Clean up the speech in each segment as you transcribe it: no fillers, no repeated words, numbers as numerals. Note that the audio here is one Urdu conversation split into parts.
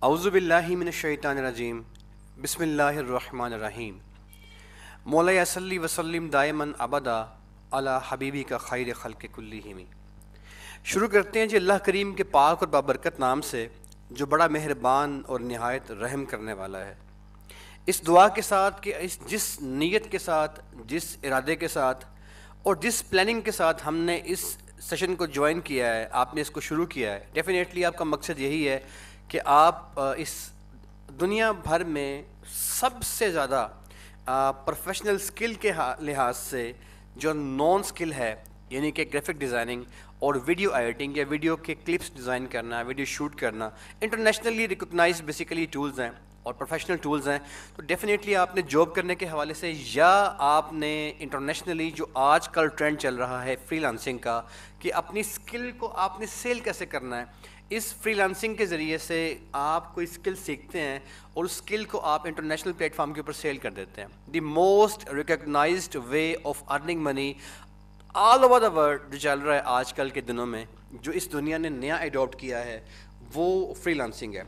اعوذ باللہ من الشیطان الرجیم بسم اللہ الرحمن الرحیم مولا صلی وسلم دائما ابدا علی حبیبی کا خیر خلق کلہم۔ شروع کرتے ہیں جی اللہ کریم کے پاک اور بابرکت نام سے جو بڑا مہربان اور نہایت رحم کرنے والا ہے۔ اس دعا کے ساتھ کہ جس نیت کے ساتھ، جس ارادے کے ساتھ اور جس پلاننگ کے ساتھ ہم نے اس سیشن کو جوائن کیا ہے، آپ نے اس کو شروع کیا ہے، ڈیفینیٹلی آپ کا مقصد یہی ہے کہ آپ اس دنیا بھر میں سب سے زیادہ پروفیشنل سکل کے لحاظ سے جو نان سکل ہے، یعنی کہ گرافک ڈیزائننگ اور ویڈیو ایڈیٹنگ یا ویڈیو کے کلپس ڈیزائن کرنا، ویڈیو شوٹ کرنا، انٹرنیشنلی ریکگنائز بیسیکلی ٹولز ہیں اور پروفیشنل ٹولز ہیں، تو ڈیفینیٹلی آپ نے جاب کرنے کے حوالے سے یا آپ نے انٹرنیشنلی جو آج کل ٹرینڈ چل رہا ہے فری لانسنگ کا کہ اپنی سکل کو آپ نے سیل کیسے کرنا ہے، اس فری لانسنگ کے ذریعے سے آپ کوئی اسکل سیکھتے ہیں اور اس اسکل کو آپ انٹرنیشنل پلیٹ فارم کے اوپر سیل کر دیتے ہیں۔ The most recognised way of earning money all over the world جو چل رہا ہے آج کل کے دنوں میں، جو اس دنیا نے نیا ایڈاپٹ کیا ہے، وہ فری لانسنگ ہے۔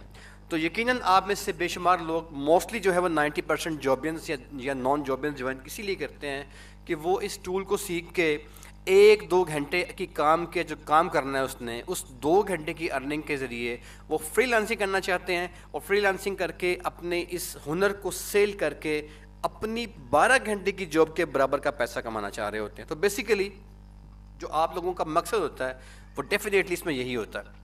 تو یقیناً آپ میں سے بے شمار لوگ موسٹلی جو ہے وہ 90% جابینس یا نان جابینس جوائن اسی لیے کرتے ہیں کہ وہ اس ٹول کو سیکھ کے 1-2 گھنٹے کی جو کام کرنا ہے اس 2 گھنٹے کی ارننگ کے ذریعے وہ فری لانسنگ کرنا چاہتے ہیں، اور فری لانسنگ کر کے اپنے اس ہنر کو سیل کر کے اپنی 12 گھنٹے کی جاب کے برابر کا پیسہ کمانا چاہ رہے ہوتے ہیں۔ تو بیسیکلی جو آپ لوگوں کا مقصد ہوتا ہے وہ ڈیفینیٹلی اس میں یہی ہوتا ہے۔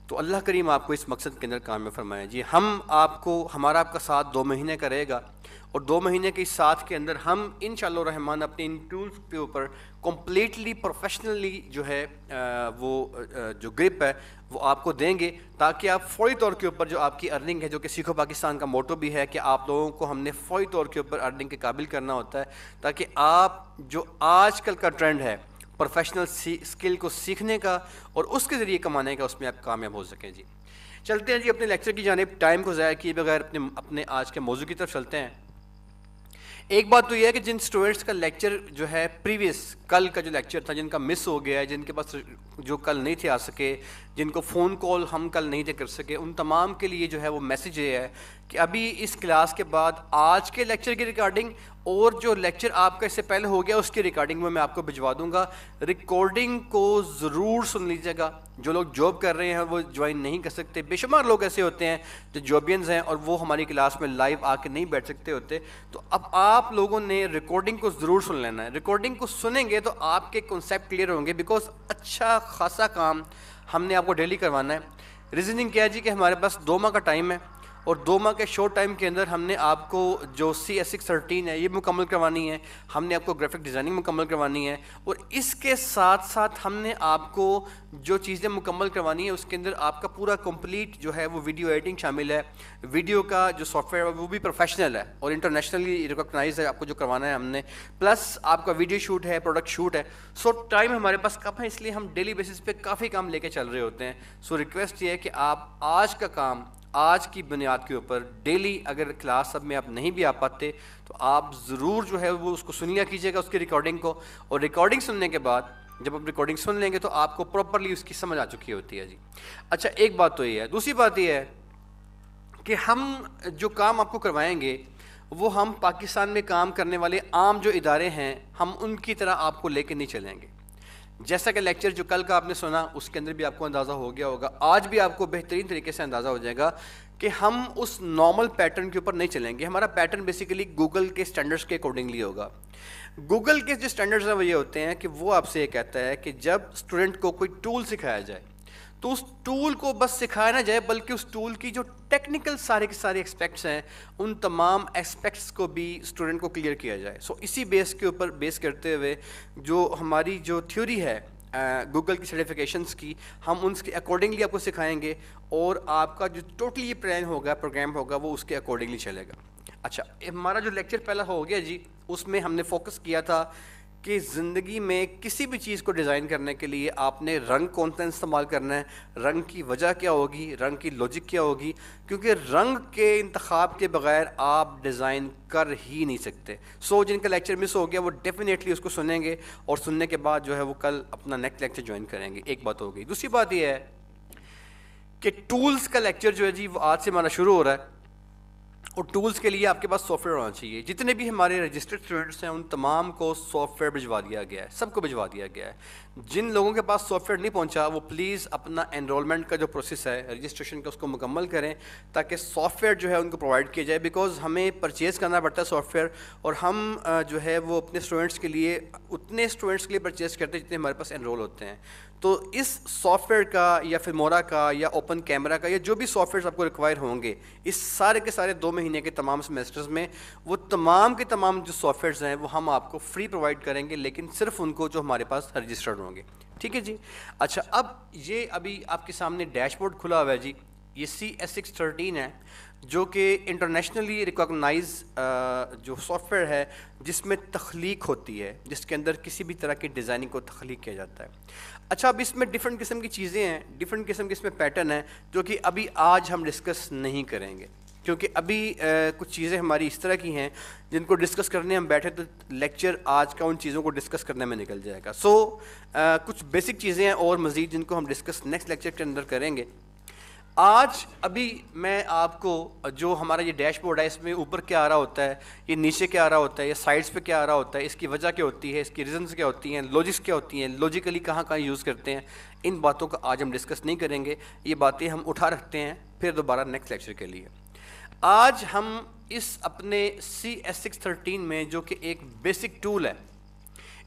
تو اللہ کریم آپ کو اس مقصد کے اندر کامیاب فرمائے جی۔ ہمارا آپ کا ساتھ 2 مہینے کا رہے گا، اور 2 مہینے کے ساتھ کے اندر ہم انشاءاللہ الرحمن اپنے ان ٹولز کے اوپر کمپلیٹلی پروفیشنلی جو ہے وہ جو گرپ ہے وہ آپ کو دیں گے، تاکہ آپ فوری طور کے اوپر جو آپ کی ارننگ ہے، جو کہ سیکھو پاکستان کا موٹو بھی ہے کہ آپ لوگوں کو ہم نے فوری طور کے اوپر ارننگ کے قابل کرنا ہوتا ہے، تاکہ آپ جو آج کل کا ٹرینڈ ہے پروفیشنل اسکل کو سیکھنے کا اور اس کے ذریعے کمانے کا، اس میں آپ کامیاب ہو سکیں جی۔ چلتے ہیں جی اپنے لیکچر کی جانب، ٹائم کو ضائع کیے بغیر اپنے آج کے موضوع کی طرف چلتے ہیں۔ ایک بات تو یہ ہے کہ جن اسٹوڈنٹس کا لیکچر جو ہے پریویس کل کا جو لیکچر تھا، جن کا مس ہو گیا ہے، جن کے پاس جو کل نہیں تھے آ سکے، جن کو فون کال ہم کل نہیں تھے کر سکے، ان تمام کے لیے جو ہے وہ میسیج یہ ہے کہ ابھی اس کلاس کے بعد آج کے لیکچر کی ریکارڈنگ اور جو لیکچر آپ کا اس سے پہلے ہو گیا اس کی ریکارڈنگ میں آپ کو بھجوا دوں گا۔ ریکارڈنگ کو ضرور سن لیجیے گا۔ جو لوگ جاب کر رہے ہیں وہ جوائن نہیں کر سکتے، بے شمار لوگ ایسے ہوتے ہیں جو جابینز ہیں اور وہ ہماری کلاس میں لائیو آ کے نہیں بیٹھ سکتے ہوتے، تو اب آپ لوگوں نے ریکارڈنگ کو ضرور سن لینا ہے۔ ریکارڈنگ کو سنیں گے تو آپ کے کنسیپٹ کلیئر ہوں گے، بیکاز اچھا خاصا کام ہم نے آپ کو ڈیلی کروانا ہے۔ ریزننگ کیا ہے جی کہ ہمارے پاس 2 ماہ کا ٹائم ہے، اور 2 ماہ کے شارٹ ٹائم کے اندر ہم نے آپ کو جو CS613 ہے یہ مکمل کروانی ہے، ہم نے آپ کو گرافک ڈیزائننگ مکمل کروانی ہے، اور اس کے ساتھ ساتھ ہم نے آپ کو جو چیزیں مکمل کروانی ہے اس کے اندر آپ کا پورا کمپلیٹ جو ہے وہ ویڈیو ایڈیٹنگ شامل ہے۔ ویڈیو کا جو سافٹ ویئر ہے وہ بھی پروفیشنل ہے اور انٹرنیشنلی ریکگنائز ہے، آپ کو جو کروانا ہے ہم نے، پلس آپ کا ویڈیو شوٹ ہے، پروڈکٹ شوٹ ہے۔ سو ٹائم ہمارے پاس کم ہے، اس لیے ہم ڈیلی بیسس پہ کافی کام لے کے چل رہے ہوتے ہیں۔ سو ریکویسٹ یہ ہے کہ آپ آج کا کام آج کی بنیاد کے اوپر ڈیلی، اگر کلاس سب میں آپ نہیں بھی آ پاتے تو آپ ضرور جو ہے وہ اس کو سن لیا کیجیے گا، اس کی ریکارڈنگ کو، اور ریکارڈنگ سننے کے بعد جب آپ ریکارڈنگ سن لیں گے تو آپ کو پراپرلی اس کی سمجھ آ چکی ہوتی ہے جی۔ اچھا، ایک بات تو یہ ہے۔ دوسری بات یہ ہے کہ ہم جو کام آپ کو کروائیں گے وہ ہم پاکستان میں کام کرنے والے عام جو ادارے ہیں ہم ان کی طرح آپ کو لے کے نہیں چلیں گے۔ جیسا کہ لیکچر جو کل کا آپ نے سنا اس کے اندر بھی آپ کو اندازہ ہو گیا ہوگا، آج بھی آپ کو بہترین طریقے سے اندازہ ہو جائے گا کہ ہم اس نارمل پیٹرن کے اوپر نہیں چلیں گے۔ ہمارا پیٹرن بیسیکلی گوگل کے سٹینڈرڈز کے اکارڈنگلی ہوگا۔ گوگل کے جو سٹینڈرڈز ہیں وہ یہ ہوتے ہیں کہ وہ آپ سے یہ کہتا ہے کہ جب اسٹوڈنٹ کو کوئی ٹول سکھایا جائے تو اس ٹول کو بس سکھایا نہ جائے، بلکہ اس ٹول کی جو ٹیکنیکل سارے کے سارے ایکسپیکٹس ہیں ان تمام ایکسپیکٹس کو بھی اسٹوڈنٹ کو کلیئر کیا جائے۔ سو اسی بیس کے اوپر بیس کرتے ہوئے جو ہماری جو تھیوری ہے گوگل کی سرٹیفکیشنس کی، ہم ان کے اکارڈنگلی آپ کو سکھائیں گے، اور آپ کا جو ٹوٹلی پلان ہوگا، پروگرام ہوگا، وہ اس کے اکارڈنگلی چلے گا۔ اچھا، ہمارا جو لیکچر پہلا ہو گیا جی، اس میں ہم نے فوکس کیا تھا کہ زندگی میں کسی بھی چیز کو ڈیزائن کرنے کے لیے آپ نے رنگ کون سا استعمال کرنا ہے، رنگ کی وجہ کیا ہوگی، رنگ کی لاجک کیا ہوگی، کیونکہ رنگ کے انتخاب کے بغیر آپ ڈیزائن کر ہی نہیں سکتے۔ سو جن کا لیکچر مس ہو گیا وہ ڈیفینیٹلی اس کو سنیں گے، اور سننے کے بعد جو ہے وہ کل اپنا نیکسٹ لیکچر جوائن کریں گے۔ ایک بات ہو گئی۔ دوسری بات یہ ہے کہ ٹولز کا لیکچر جو ہے جی وہ آج سے ہمارا شروع ہو رہا ہے، اور ٹولز کے لیے آپ کے پاس سافٹ ویئر ہونا چاہیے. جتنے بھی ہمارے رجسٹرڈ اسٹوڈنٹس ہیں ان تمام کو سافٹ ویئر بھجوا دیا گیا ہے، سب کو بھجوا دیا گیا ہے. جن لوگوں کے پاس سافٹ ویئر نہیں پہنچا وہ پلیز اپنا انرولمنٹ کا جو پروسیس ہے رجسٹریشن کا اس کو مکمل کریں تاکہ سافٹ ویئر جو ہے ان کو پرووائڈ کیا جائے. بیکاز ہمیں پرچیز کرنا پڑتا ہے سافٹ ویئر، اور ہم جو ہے وہ اپنے اسٹوڈنٹس کے لیے اتنے اسٹوڈنٹس کے لیے پرچیز کرتے ہیں جتنے ہمارے پاس انرول ہوتے ہیں. تو اس سافٹ ویئر کا یا فلمورا کا یا اوپن کیمرا کا یا جو بھی سافٹ ویئرس آپ کو ریکوائر ہوں گے اس سارے کے سارے 2 مہینے کے تمام سیمسٹرز میں وہ تمام کے تمام جو سافٹ ویئرز ہیں وہ ہم آپ کو فری پرووائڈ کریں گے، لیکن صرف ان کو جو ہمارے پاس رجسٹرڈ ہوں گے. ٹھیک ہے جی. اچھا، اب یہ ابھی آپ کے سامنے ڈیش بورڈ کھلا ہوا ہے جی. یہ CS613 ہے جو کہ انٹرنیشنلی ریکاگنائز جو سافٹ ویئر ہے جس میں تخلیق ہوتی ہے، جس کے اندر کسی بھی طرح کی ڈیزائننگ کو تخلیق کیا جاتا ہے. اچھا، اب اس میں ڈفرینٹ قسم کی چیزیں ہیں، ڈفرینٹ قسم کے اس میں پیٹرن ہیں جو کہ ابھی آج ہم ڈسکس نہیں کریں گے، کیونکہ ابھی کچھ چیزیں ہماری اس طرح کی ہیں جن کو ڈسکس کرنے ہم بیٹھے تو لیکچر آج کا ان چیزوں کو ڈسکس کرنے میں نکل جائے گا. سو کچھ بیسک چیزیں ہیں اور مزید جن کو ہم ڈسکس نیکسٹ لیکچر کے اندر کریں گے. آج ابھی میں آپ کو جو ہمارا یہ ڈیش بورڈ ہے اس میں اوپر کیا آ رہا ہوتا ہے، یہ نیچے کیا آ رہا ہوتا ہے، یہ سائڈس پہ کیا آ رہا ہوتا ہے، اس کی وجہ کیا ہوتی ہے، اس کی ریزنز کیا ہوتی ہیں، لاجکس کیا ہوتی ہیں، لاجیکلی کہاں کہاں یوز کرتے ہیں، ان باتوں کا آج ہم ڈسکس نہیں کریں گے. یہ باتیں ہم اٹھا رکھتے ہیں پھر دوبارہ نیکسٹ لیکچر کے لیے. آج ہم اس اپنے CS613 میں جو کہ ایک بیسک ٹول ہے،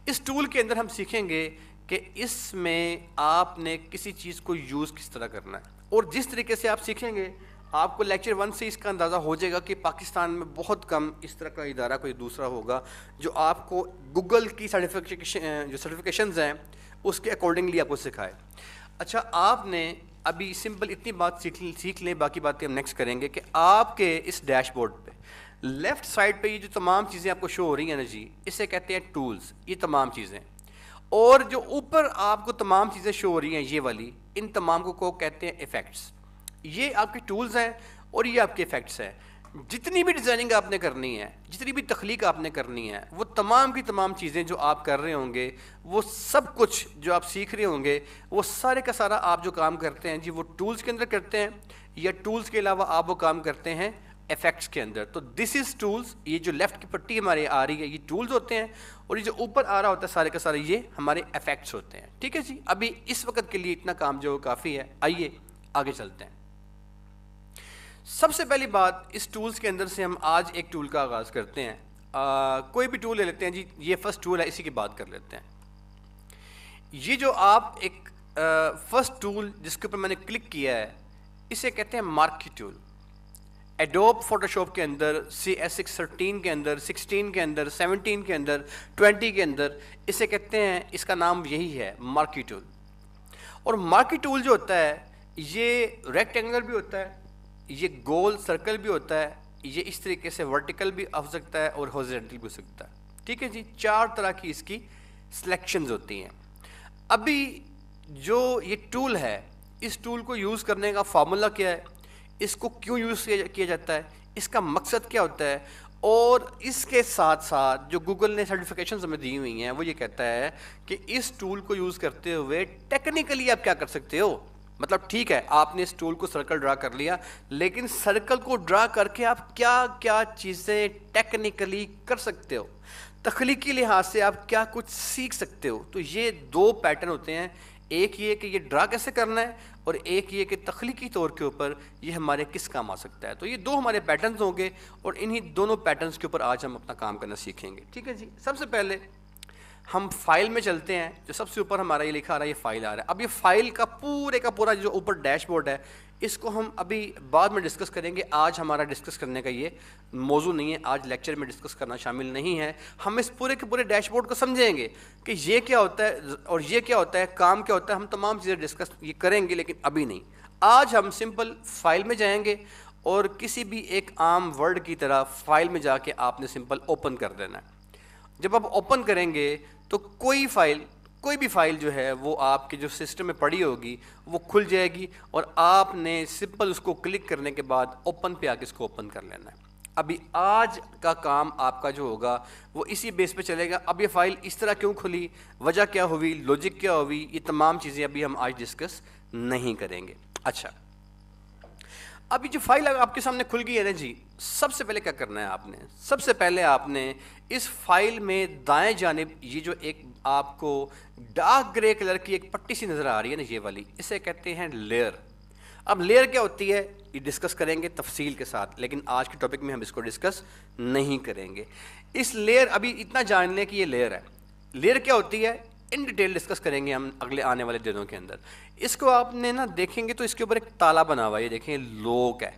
اس ٹول کے اندر ہم سیکھیں گے کہ اس میں آپ نے کسی چیز کو یوز کس طرح کرنا ہے، اور جس طریقے سے آپ سیکھیں گے آپ کو لیکچر 1 سے اس کا اندازہ ہو جائے گا کہ پاکستان میں بہت کم اس طرح کا ادارہ کوئی دوسرا ہوگا جو آپ کو گوگل کی سرٹیفکیشنز ہیں اس کے اکارڈنگلی آپ کو سکھائے. اچھا، آپ نے ابھی سمپل اتنی بات سیکھ لیں، باقی باتیں ہم نیکسٹ کریں گے کہ آپ کے اس ڈیش بورڈ پہ لیفٹ سائڈ پہ یہ جو تمام چیزیں آپ کو شو ہو رہی ہیں نا جی، اسے کہتے ہیں ٹولز. یہ تمام چیزیں، اور جو اوپر آپ کو تمام چیزیں شو ہو رہی ہیں یہ والی، ان تمام کو کہتے ہیں ایفیکٹس. یہ آپ کے ٹولز ہیں اور یہ آپ کے ایفیکٹس ہیں. جتنی بھی ڈیزائننگ آپ نے کرنی ہے، جتنی بھی تخلیق آپ نے کرنی ہے، وہ تمام کی تمام چیزیں جو آپ کر رہے ہوں گے، وہ سب کچھ جو آپ سیکھ رہے ہوں گے، وہ سارے کا سارا آپ جو کام کرتے ہیں جی وہ ٹولز کے اندر کرتے ہیں، یا ٹولز کے علاوہ آپ وہ کام کرتے ہیں ایفیکٹس کے اندر. تو دس از ٹولز. یہ جو لیفٹ کی پٹی ہمارے آ رہی ہے یہ ٹولز ہوتے ہیں، اور یہ جو اوپر آ رہا ہوتا ہے سارے کا سارے یہ ہمارے ایفیکٹس ہوتے ہیں. ٹھیک ہے جی. ابھی اس وقت کے لیے اتنا کام جو کافی ہے. آئیے آگے چلتے ہیں. سب سے پہلی بات، اس ٹولز کے اندر سے ہم آج ایک ٹول کا آغاز کرتے ہیں. کوئی بھی ٹول لے لیتے ہیں جی. یہ فرسٹ ٹول ہے، اسی کی بات کر لیتے ہیں. یہ جو آپ ایک فرسٹ ٹول جس کے اوپر میں نے کلک کیا ہے اسے کہتے ہیں مارکی ٹول. ایڈوب فوٹوشاپ کے اندر، CS613 کے اندر، 16 کے اندر، 17 کے اندر، 20 کے اندر اسے کہتے ہیں، اس کا نام یہی ہے مارکی ٹول. اور مارکی ٹول جو ہوتا ہے یہ ریکٹینگولر بھی ہوتا ہے، یہ گول سرکل بھی ہوتا ہے، یہ اس طریقے سے ورٹیکل بھی ہو سکتا ہے اور ہارزونٹل بھی ہو سکتا ہے. ٹھیک ہے جی. 4 طرح کی اس کی سلیکشنز ہوتی ہیں. ابھی جو یہ ٹول ہے اس ٹول کو یوز کرنے کا فارمولا کیا ہے، اس کو کیوں یوز کیا جاتا ہے، اس کا مقصد کیا ہوتا ہے، اور اس کے ساتھ ساتھ جو گوگل نے سرٹیفکیشنز ہمیں دی ہوئی ہیں وہ یہ کہتا ہے کہ اس ٹول کو یوز کرتے ہوئے ٹیکنیکلی آپ کیا کر سکتے ہو. مطلب ٹھیک ہے آپ نے اس ٹول کو سرکل ڈرا کر لیا، لیکن سرکل کو ڈرا کر کے آپ کیا کیا چیزیں ٹیکنیکلی کر سکتے ہو، تخلیقی لحاظ سے آپ کیا کچھ سیکھ سکتے ہو. تو یہ 2 پیٹرن ہوتے ہیں. ایک یہ کہ یہ ڈرا کیسے کرنا ہے، اور ایک یہ کہ تخلیقی طور کے اوپر یہ ہمارے کس کام آ سکتا ہے. تو یہ 2 ہمارے پیٹرنز ہوں گے اور انہی دونوں پیٹرنز کے اوپر آج ہم اپنا کام کرنا سیکھیں گے. ٹھیک ہے جی. سب سے پہلے ہم فائل میں چلتے ہیں. جو سب سے اوپر ہمارا یہ لکھا آ رہا ہے یہ فائل آ رہا ہے. اب یہ فائل کا پورے کا پورا جو اوپر ڈیش بورڈ ہے اس کو ہم ابھی بعد میں ڈسکس کریں گے. آج ہمارا ڈسکس کرنے کا یہ موضوع نہیں ہے، آج لیکچر میں ڈسکس کرنا شامل نہیں ہے. ہم اس پورے کے پورے ڈیش بورڈ کو سمجھیں گے کہ یہ کیا ہوتا ہے اور یہ کیا ہوتا ہے، کام کیا ہوتا ہے. ہم تمام چیزیں ڈسکس یہ کریں گے لیکن ابھی نہیں. آج ہم سمپل فائل میں جائیں گے اور کسی بھی ایک عام ورڈ کی طرح فائل میں جا کے آپ نے سمپل اوپن کر دینا ہے. جب آپ اوپن کریں گے تو کوئی بھی فائل جو ہے وہ آپ کے جو سسٹم میں پڑی ہوگی وہ کھل جائے گی، اور آپ نے سمپل اس کو کلک کرنے کے بعد اوپن پہ آ کے اس کو اوپن کر لینا ہے. ابھی آج کا کام آپ کا جو ہوگا وہ اسی بیس پہ چلے گا. اب یہ فائل اس طرح کیوں کھلی، وجہ کیا ہوئی، لاجک کیا ہوئی، یہ تمام چیزیں ابھی ہم آج ڈسکس نہیں کریں گے. اچھا، ابھی جو فائل آپ کے سامنے کھل گئی ہے نا جی، سب سے پہلے کیا کرنا ہے آپ نے، سب سے پہلے آپ نے اس فائل میں دائیں جانب یہ جو ایک آپ کو ڈارک گرے کلر کی ایک پٹی سی نظر آ رہی ہے نا، یہ والی، اسے کہتے ہیں لیئر۔ اب لیئر کیا ہوتی ہے یہ ڈسکس کریں گے تفصیل کے ساتھ، لیکن آج کے ٹاپک میں ہم اس کو ڈسکس نہیں کریں گے۔ اس لیئر ابھی اتنا جان لیں کہ یہ لیئر ہے۔ لیئر کیا ہوتی ہے ان ڈیٹیل ڈسکس کریں گے ہم اگلے آنے والے دنوں کے اندر۔ اس کو آپ نے نا دیکھیں گے تو اس کے اوپر ایک تالا بنا ہوا ہے، یہ دیکھیں لوگ ہے،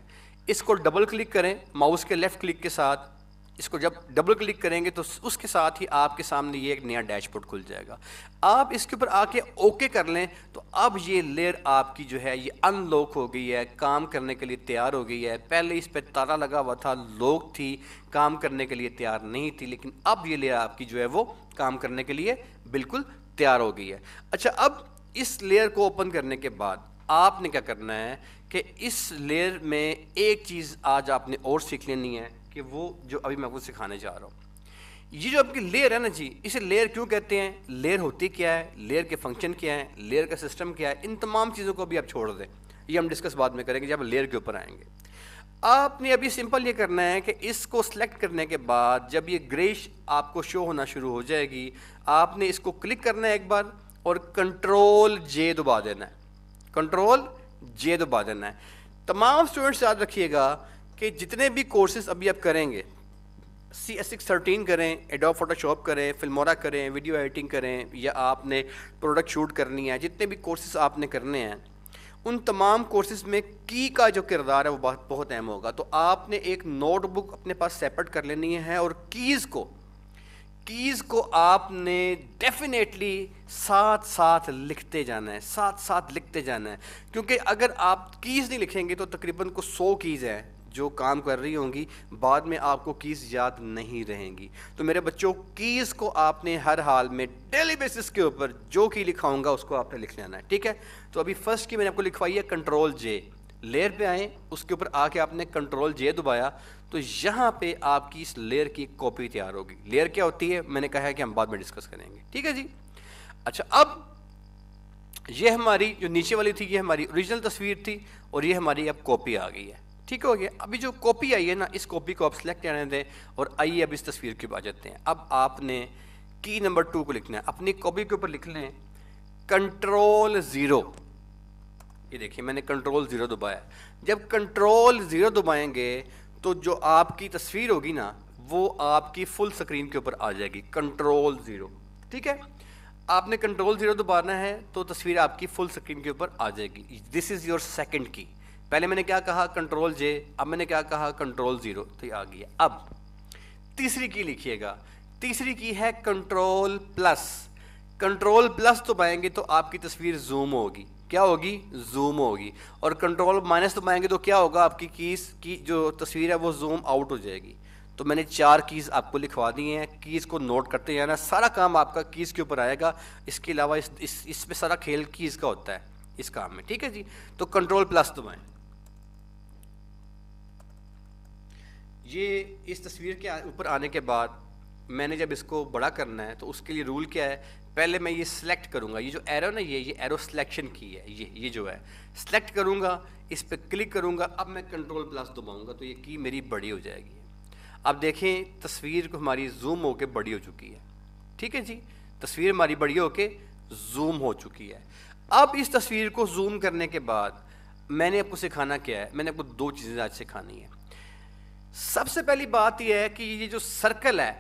اس کو ڈبل کلک کریں ماؤس کے لیفٹ کلک کے ساتھ، اس کو جب ڈبل کلک کریں گے تو اس کے ساتھ ہی آپ کے سامنے یہ ایک نیا ڈیش بورڈ کھل جائے گا۔ آپ اس کے اوپر آ کے اوکے کر لیں تو اب یہ لیئر آپ کی جو ہے یہ ان لوک ہو گئی ہے، کام کرنے کے لیے تیار ہو گئی ہے۔ پہلے اس پہ تالا لگا ہوا تھا، لوک تھی، کام کرنے کے لیے تیار نہیں تھی، لیکن اب یہ لیئر آپ کی جو ہے وہ کام کرنے کے لیے بالکل تیار ہو گئی ہے۔ اچھا، اب اس لیئر کو اوپن کرنے کے بعد آپ نے کیا کرنا ہے کہ اس لیئر میں ایک چیز آج آپ نے اور سیکھ لینی ہے کہ وہ جو ابھی میں آپ کو سکھانے جا رہا ہوں۔ یہ جو آپ کی لیئر ہے نا جی، اسے لیئر کیوں کہتے ہیں، لیئر ہوتی کیا ہے، لیئر کے فنکشن کیا ہے، لیئر کا سسٹم کیا ہے، ان تمام چیزوں کو بھی آپ چھوڑ دیں، یہ ہم ڈسکس بعد میں کریں گے جب لیئر کے اوپر آئیں گے۔ آپ نے ابھی سمپل یہ کرنا ہے کہ اس کو سلیکٹ کرنے کے بعد جب یہ گریش آپ کو شو ہونا شروع ہو جائے گی، آپ نے اس کو کلک کرنا ہے ایک بار اور کنٹرول جے دبا دینا ہے، کنٹرول جے دبا دینا ہے۔ تمام اسٹوڈنٹس یاد رکھیے گا کہ جتنے بھی کورسز ابھی آپ کریں گے، CS613 کریں، ایڈوب فوٹو شاپ کریں، فلمورا کریں، ویڈیو ایڈیٹنگ کریں، یا آپ نے پروڈکٹ شوٹ کرنی ہے، جتنے بھی کورسز آپ نے کرنے ہیں ان تمام کورسز میں کی کا جو کردار ہے وہ بہت اہم ہوگا۔ تو آپ نے ایک نوٹ بک اپنے پاس سیپریٹ کر لینی ہے اور کیز کو آپ نے ڈیفینیٹلی ساتھ ساتھ لکھتے جانا ہے، ساتھ ساتھ لکھتے جانا ہے، کیونکہ اگر آپ کیز نہیں لکھیں گے تو تقریباً 100 کیز ہیں جو کام کر رہی ہوں گی، بعد میں آپ کو کیز یاد نہیں رہیں گی۔ تو میرے بچوں، کیز کو آپ نے ہر حال میں ڈیلی بیسس کے اوپر جو کی لکھاؤں گا اس کو آپ نے لکھ لینا ہے، ٹھیک ہے؟ تو ابھی فرسٹ کی میں نے آپ کو لکھوائی ہے کنٹرول جے، لیئر پہ آئیں، اس کے اوپر آ کے آپ نے کنٹرول جے دبایا تو یہاں پہ آپ کی اس لیئر کی کاپی تیار ہوگی۔ لیئر کیا ہوتی ہے میں نے کہا ہے کہ ہم بعد میں ڈسکس کریں گے، ٹھیک ہے جی؟ اچھا، اب یہ ہماری جو نیچے والی تھی یہ ہماری اوریجنل تصویر تھی اور یہ ہماری اب کاپی آ گئی ہے، ٹھیک ہو گیا؟ ابھی جو کاپی آئی ہے نا، اس کاپی کو آپ سلیکٹ کرنے دیں اور آئیے اب اس تصویر کے بعد جاتے ہیں۔ اب آپ نے کی نمبر 2 کو لکھنا ہے، اپنی کاپی کے اوپر لکھ لیں کنٹرول 0۔ یہ دیکھیں میں نے کنٹرول 0 دبایا۔ جب کنٹرول 0 دبائیں گے تو جو آپ کی تصویر ہوگی نا وہ آپ کی فل سکرین کے اوپر آ جائے گی، کنٹرول 0، ٹھیک ہے؟ آپ نے کنٹرول 0 دبانا ہے تو تصویر آپ کی فل سکرین کے اوپر آ جائے گی۔ دس از یور سیکنڈ کی۔ پہلے میں نے کیا کہا، کنٹرول جے، اب میں نے کیا کہا، کنٹرول 0، تو یہ آ گیا۔ اب تیسری کی لکھیے گا، تیسری کی ہے کنٹرول پلس۔ کنٹرول پلس دبائیں گے تو آپ کی تصویر زوم ہوگی، کیا ہوگی، زوم ہوگی، اور کنٹرول مائنس دبائیں گے تو کیا ہوگا، آپ کی کیز کی جو تصویر ہے وہ زوم آؤٹ ہو جائے گی۔ تو میں نے 4 کیز آپ کو لکھوا دی ہیں، کیز کو نوٹ کرتے جانا، سارا کام آپ کا کیز کے اوپر آئے گا، اس کے علاوہ اس میں سارا کھیل کیز کا ہوتا ہے اس کام میں، ٹھیک ہے جی؟ تو کنٹرول پلس دبائیں۔ یہ اس تصویر کے اوپر آنے کے بعد میں نے جب اس کو بڑا کرنا ہے تو اس کے لیے رول کیا ہے، پہلے میں یہ سلیکٹ کروں گا، یہ جو ایرو نا یہ ایرو سلیکشن کی ہے، یہ جو ہے سلیکٹ کروں گا، اس پہ کلک کروں گا، اب میں کنٹرول پلس دباؤں گا تو یہ کی میری بڑی ہو جائے گی۔ اب دیکھیں تصویر کو ہماری زوم ہو کے بڑی ہو چکی ہے، ٹھیک ہے جی؟ تصویر ہماری بڑی ہو کے زوم ہو چکی ہے۔ اب اس تصویر کو زوم کرنے کے بعد میں نے آپ کو سکھانا کیا ہے، میں نے آپ کو 2 چیزیں آج سکھانی ہے۔ سب سے پہلی بات یہ ہے کہ یہ جو سرکل ہے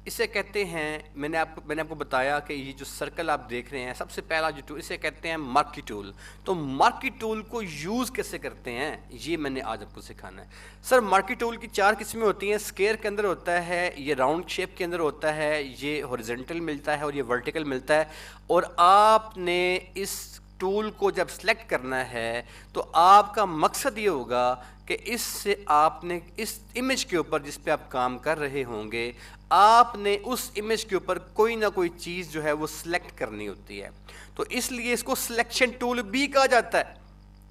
اسے کہتے ہیں، میں نے آپ کو بتایا کہ یہ جو سرکل آپ دیکھ رہے ہیں، سب سے پہلا جو ٹول اسے کہتے ہیں مارکی ٹول۔ تو مارکی ٹول کو یوز کیسے کرتے ہیں یہ میں نے آج آپ کو سکھانا ہے۔ سر مارکی ٹول کی 4 قسمیں ہوتی ہیں، اسکیئر کے اندر ہوتا ہے، یہ راؤنڈ شیپ کے اندر ہوتا ہے، یہ ہاریزونٹل ملتا ہے اور یہ ورٹیکل ملتا ہے۔ اور آپ نے اس ٹول کو جب سلیکٹ کرنا ہے تو آپ کا مقصد یہ ہوگا کہ اس سے آپ نے اس امیج کے اوپر جس پہ آپ کام کر رہے ہوں گے، آپ نے اس امیج کے اوپر کوئی نہ کوئی چیز جو ہے وہ سلیکٹ کرنی ہوتی ہے۔ تو اس لیے اس کو سلیکشن ٹول بھی کہا جاتا ہے،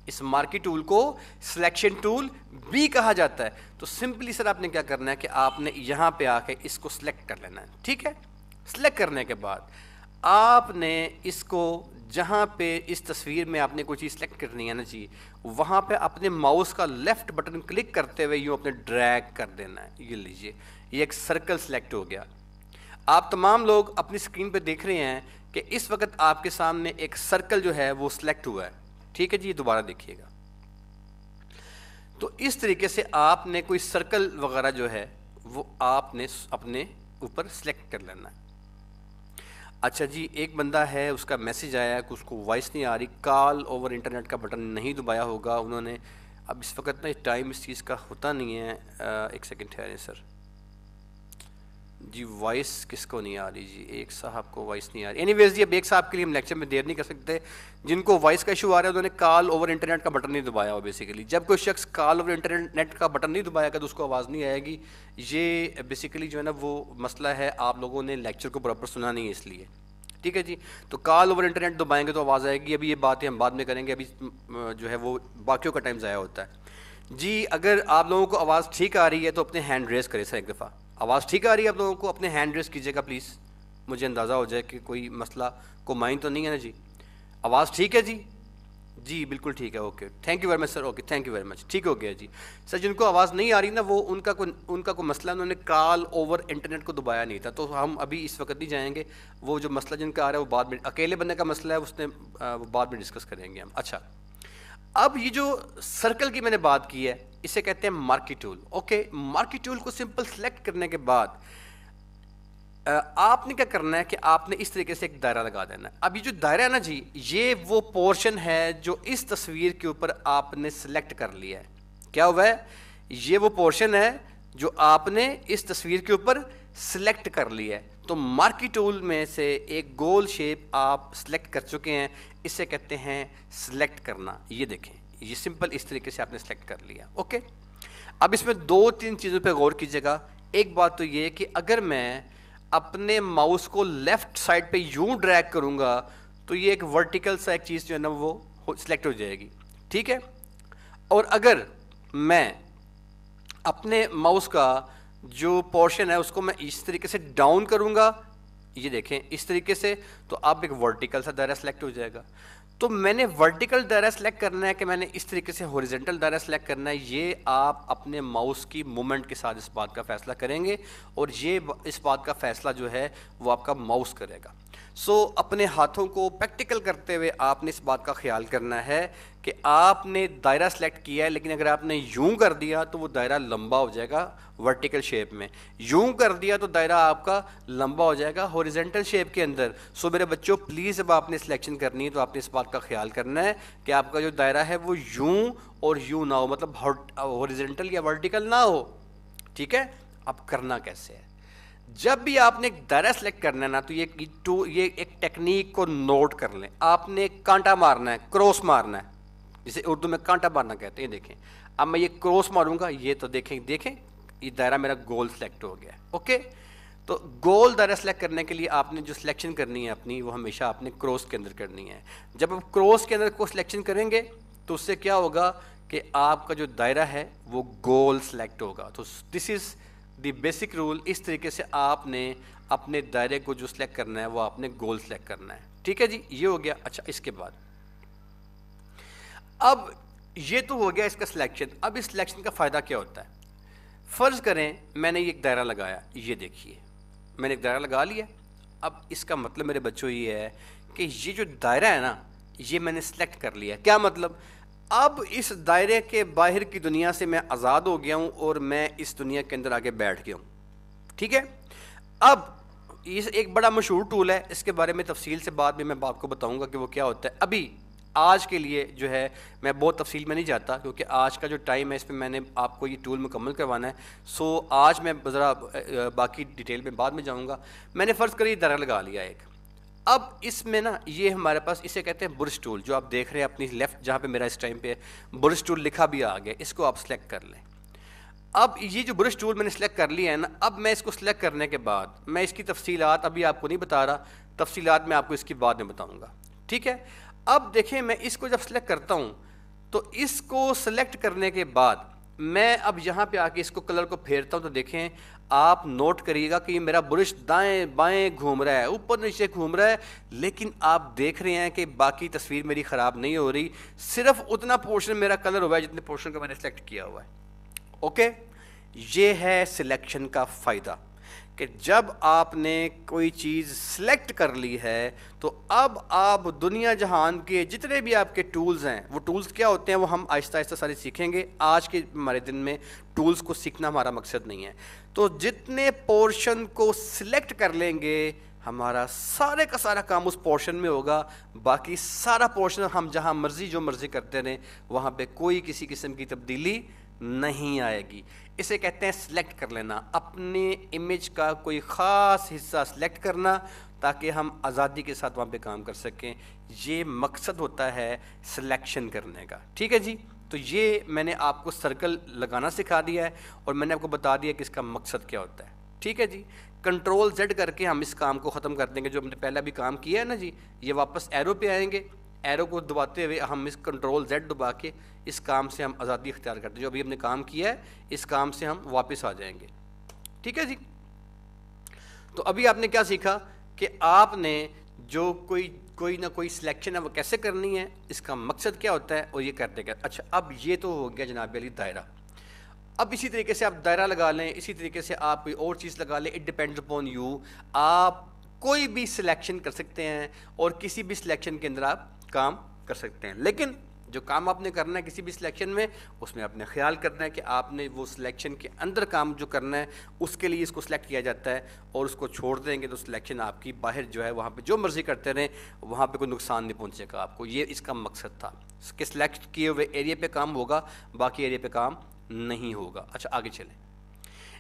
اس مارکی ٹول کو سلیکشن ٹول بھی کہا جاتا ہے۔ تو سمپلی سر آپ نے کیا کرنا ہے کہ آپ نے یہاں پہ آ کے اس کو سلیکٹ کر لینا ہے، ٹھیک ہے؟ سلیکٹ کرنے کے بعد آپ نے اس کو جہاں پہ اس تصویر میں آپ نے کوئی چیز سلیکٹ کرنی ہے نا جی، وہاں پہ اپنے ماؤس کا لیفٹ بٹن کلک کرتے ہوئے یوں اپنے ڈریگ کر دینا ہے. یہ لیجئے، یہ ایک سرکل سلیکٹ ہو گیا. آپ تمام لوگ اپنی اسکرین پہ دیکھ رہے ہیں کہ اس وقت آپ کے سامنے ایک سرکل جو ہے وہ سلیکٹ ہوا ہے. ٹھیک ہے جی، دوبارہ دیکھیے گا. تو اس طریقے سے آپ نے کوئی سرکل وغیرہ جو ہے وہ آپ نے اپنے اوپر سلیکٹ کر لینا ہے. اچھا جی، ایک بندہ ہے، اس کا میسج آیا ہے کہ اس کو وائس نہیں آ رہی، کال اوور انٹرنیٹ کا بٹن نہیں دبایا ہوگا انہوں نے. اب اس وقت نا ٹائم اس چیز کا ہوتا نہیں ہے. ایک سیکنڈ ٹھہریں سر جی. وائس کس کو نہیں آ رہی جی؟ ایک صاحب کو وائس نہیں آ رہی. اینی ویز جی، اب ایک صاحب کے لیے ہم لیکچر میں دیر نہیں کر سکتے. جن کو وائس کا ایشو آ رہا ہے انہوں نے کال اوور انٹرنیٹ کا بٹن نہیں دبایا ہوا. بیسیکلی جب کوئی شخص کال اوور انٹرنیٹ کا بٹن نہیں دبایا گا تو اس کو آواز نہیں آئے گی. یہ بیسیکلی جو ہے نا وہ مسئلہ ہے، آپ لوگوں نے لیکچر کو پراپر سنا نہیں ہے اس لیے. ٹھیک ہے جی، تو کال اوور انٹرنیٹ دبائیں گے تو آواز آئے گی. ابھی یہ باتیں ہم بعد میں کریں گے، ابھی جو ہے وہ باقیوں کا ٹائم ضائع ہوتا ہے. جی اگر آپ لوگوں کو آواز ٹھیک آ رہی ہے تو اپنے ہینڈ ریز کریں سر. ایک دفعہ آواز ٹھیک آ رہی ہے آپ لوگوں کو، اپنے ہینڈ ریز کیجیے گا پلیز، مجھے اندازہ ہو جائے کہ کوئی مسئلہ کو مائنڈ تو نہیں ہے نا جی. آواز ٹھیک ہے جی؟ جی بالکل ٹھیک ہے. Okay, thank you very much sir. Okay, thank you very much. ٹھیک ہو گیا جی. سر جن کو آواز نہیں آ رہی نا وہ ان کا کوئی مسئلہ، انہوں نے کال اوور انٹرنیٹ کو دبایا نہیں تھا. تو ہم ابھی اس وقت نہیں جائیں گے. وہ جو مسئلہ جن کا آ رہا ہے وہ بعد میں، اکیلے بندے کا مسئلہ ہے اس نے وہ بعد میں ڈسکس کریں گے ہم. اچھا، اب یہ جو سرکل کی میں نے بات کی ہے اسے کہتے ہیں مارکی ٹول. اوکے، مارکی ٹول کو سمپل سلیکٹ کرنے کے بعد آپ نے کیا کرنا ہے کہ آپ نے اس طریقے سے ایک دائرہ لگا دینا ہے. اب یہ جو دائرہ ہے نا جی، یہ وہ پورشن ہے جو اس تصویر کے اوپر آپ نے سلیکٹ کر لیا ہے. کیا ہوا ہے؟ یہ وہ پورشن ہے جو آپ نے اس تصویر کے اوپر سلیکٹ کر لیا ہے. تو مارکی ٹول میں سے ایک گول شیپ آپ سلیکٹ کر چکے ہیں، اسے کہتے ہیں سلیکٹ کرنا. یہ دیکھیں، یہ سمپل اس طریقے سے آپ نے سلیکٹ کر لیا. اوکے، اب اس میں دو تین چیزوں پہ غور کیجیے گا. ایک بات تو یہ کہ اگر میں اپنے ماؤس کو لیفٹ سائڈ پہ یوں ڈریگ کروں گا تو یہ ایک ورٹیکل سا ایک چیز جو ہے نا وہ سلیکٹ ہو جائے گی. ٹھیک ہے، اور اگر میں اپنے ماؤس کا جو پورشن ہے اس کو میں اس طریقے سے ڈاؤن کروں گا، یہ دیکھیں اس طریقے سے، تو اب ایک ورٹیکل سا دائرہ سلیکٹ ہو جائے گا. تو میں نے ورٹیکل دائرہ سلیکٹ کرنا ہے کہ میں نے اس طریقے سے ہاریزونٹل دائرہ سلیکٹ کرنا ہے، یہ آپ اپنے ماؤس کی مومنٹ کے ساتھ اس بات کا فیصلہ کریں گے، اور یہ اس بات کا فیصلہ جو ہے وہ آپ کا ماؤس کرے گا. سو اپنے ہاتھوں کو پریکٹیکل کرتے ہوئے آپ نے اس بات کا خیال کرنا ہے کہ آپ نے دائرہ سلیکٹ کیا ہے، لیکن اگر آپ نے یوں کر دیا تو وہ دائرہ لمبا ہو جائے گا ورٹیکل شیپ میں، یوں کر دیا تو دائرہ آپ کا لمبا ہو جائے گا ہاریزونٹل شیپ کے اندر. سو میرے بچوں پلیز جب آپ نے سلیکشن کرنی ہے تو آپ نے اس بات کا خیال کرنا ہے کہ آپ کا جو دائرہ ہے وہ یوں اور یوں نہ ہو، مطلب ہاریزونٹل یا ورٹیکل نہ ہو. ٹھیک ہے، اب کرنا کیسے ہے؟ جب بھی آپ نے ایک دائرہ سلیکٹ کرنا ہے نا تو یہ ایک ٹیکنیک کو نوٹ کر لیں. آپ نے کانٹا مارنا ہے، کراس مارنا ہے، جسے اردو میں کانٹا مارنا کہتے ہیں. دیکھیں اب میں یہ کراس ماروں گا، یہ تو دیکھیں یہ دائرہ میرا گول سلیکٹ ہو گیا. اوکے، تو گول دائرہ سلیکٹ کرنے کے لیے آپ نے جو سلیکشن کرنی ہے اپنی، وہ ہمیشہ آپ نے کراس کے اندر کرنی ہے. جب آپ کراس کے اندر کو سلیکشن کریں گے تو اس سے کیا ہوگا کہ آپ کا جو دائرہ ہے وہ گول سلیکٹ ہوگا. تو دس از دی بیسک رول. اس طریقے سے آپ نے اپنے دائرے کو جو سلیکٹ کرنا ہے وہ آپ نے گول سلیکٹ کرنا ہے. ٹھیک ہے جی، یہ ہو گیا. اچھا، اس کے بعد اب یہ تو ہو گیا اس کا سلیکشن. اب اس سلیکشن کا فائدہ کیا ہوتا ہے؟ فرض کریں میں نے ایک دائرہ لگایا، یہ دیکھیے میں نے ایک دائرہ لگا لیا. اب اس کا مطلب میرے بچوں یہ ہے کہ یہ جو دائرہ ہے نا یہ میں نے سلیکٹ کر لیا. کیا مطلب؟ اب اس دائرے کے باہر کی دنیا سے میں آزاد ہو گیا ہوں اور میں اس دنیا کے اندر آگے بیٹھ گیا ہوں. ٹھیک ہے، اب یہ ایک بڑا مشہور ٹول ہے، اس کے بارے میں تفصیل سے بعد میں آپ کو بتاؤں گا کہ وہ کیا ہوتا ہے. ابھی آج کے لیے جو ہے میں بہت تفصیل میں نہیں جاتا کیونکہ آج کا جو ٹائم ہے اس میں نے آپ کو یہ ٹول مکمل کروانا ہے. سو آج میں ذرا باقی ڈیٹیل میں بعد میں جاؤں گا. میں نے فرض کری دائرہ لگا لیا ایک. اب اس میں نا یہ ہمارے پاس اسے کہتے ہیں برش ٹول، جو آپ دیکھ رہے ہیں اپنی لیفٹ جہاں پہ میرا اس ٹائم پہ برش ٹول لکھا بھی آ گیا، اس کو آپ سلیکٹ کر لیں. اب یہ جو برش ٹول میں نے سلیکٹ کر لیا ہے نا، اب میں اس کو سلیکٹ کرنے کے بعد میں اس کی تفصیلات ابھی آپ کو نہیں بتا رہا، تفصیلات میں آپ کو اس کی بعد میں بتاؤں گا. ٹھیک ہے، اب دیکھیں میں اس کو جب سلیکٹ کرتا ہوں تو اس کو سلیکٹ کرنے کے بعد میں اب یہاں پہ آ کے اس کو کلر کو پھیرتا ہوں تو دیکھیں آپ نوٹ کریے گا کہ یہ میرا برش دائیں بائیں گھوم رہا ہے، اوپر نیچے گھوم رہا ہے، لیکن آپ دیکھ رہے ہیں کہ باقی تصویر میری خراب نہیں ہو رہی، صرف اتنا پورشن میرا کلر ہوا ہے جتنے پورشن کو میں نے سلیکٹ کیا ہوا ہے. اوکے، یہ ہے سلیکشن کا فائدہ کہ جب آپ نے کوئی چیز سلیکٹ کر لی ہے تو اب آپ دنیا جہان کے جتنے بھی آپ کے ٹولز ہیں، وہ ٹولز کیا ہوتے ہیں وہ ہم آہستہ آہستہ سارے سیکھیں گے. آج کے ہمارے دن میں ٹولز کو سیکھنا ہمارا مقصد نہیں ہے. تو جتنے پورشن کو سلیکٹ کر لیں گے ہمارا سارے کا سارا کام اس پورشن میں ہوگا، باقی سارا پورشن ہم جہاں مرضی جو مرضی کرتے رہیں وہاں پہ کوئی کسی قسم کی تبدیلی نہیں آئے گی. اسے کہتے ہیں سلیکٹ کر لینا، اپنے امیج کا کوئی خاص حصہ سلیکٹ کرنا تاکہ ہم آزادی کے ساتھ وہاں پہ کام کر سکیں. یہ مقصد ہوتا ہے سلیکشن کرنے کا. ٹھیک ہے جی، تو یہ میں نے آپ کو سرکل لگانا سکھا دیا ہے اور میں نے آپ کو بتا دیا کہ اس کا مقصد کیا ہوتا ہے. ٹھیک ہے جی، کنٹرول زیڈ کر کے ہم اس کام کو ختم کر دیں گے. جو ہم نے پہلا بھی کام کیا ہے نا جی، یہ واپس ایرو پہ آئیں گے، ایرو کو دباتے ہوئے ہم اس کنٹرول زیڈ دبا کے اس کام سے ہم آزادی اختیار کرتے ہیں. جو ابھی ہم نے کام کیا ہے اس کام سے ہم واپس آ جائیں گے. ٹھیک ہے جی، تو ابھی آپ نے کیا سیکھا کہ آپ نے جو کوئی نہ کوئی سلیکشن ہے وہ کیسے کرنی ہے، اس کا مقصد کیا ہوتا ہے اور یہ کرتے گا. اچھا، اب یہ تو ہو گیا جناب علی دائرہ. اب اسی طریقے سے آپ دائرہ لگا لیں، اسی طریقے سے آپ کوئی اور چیز لگا لیں. It depends upon you. آپ کوئی بھی سلیکشن کر سکتے ہیں اور کسی بھی سلیکشن کے اندر آپ کام کر سکتے ہیں. لیکن جو کام آپ نے کرنا ہے کسی بھی سلیکشن میں، اس میں آپ نے خیال کرنا ہے کہ آپ نے وہ سلیکشن کے اندر کام جو کرنا ہے اس کے لیے اس کو سلیکٹ کیا جاتا ہے، اور اس کو چھوڑ دیں گے تو سلیکشن آپ کی باہر جو ہے وہاں پہ جو مرضی کرتے رہیں، وہاں پہ کوئی نقصان نہیں پہنچے گا آپ کو. یہ اس کا مقصد تھا کہ سلیکٹ کیے ہوئے ایریا پہ کام ہوگا، باقی ایریا پہ کام نہیں ہوگا. اچھا آگے چلیں.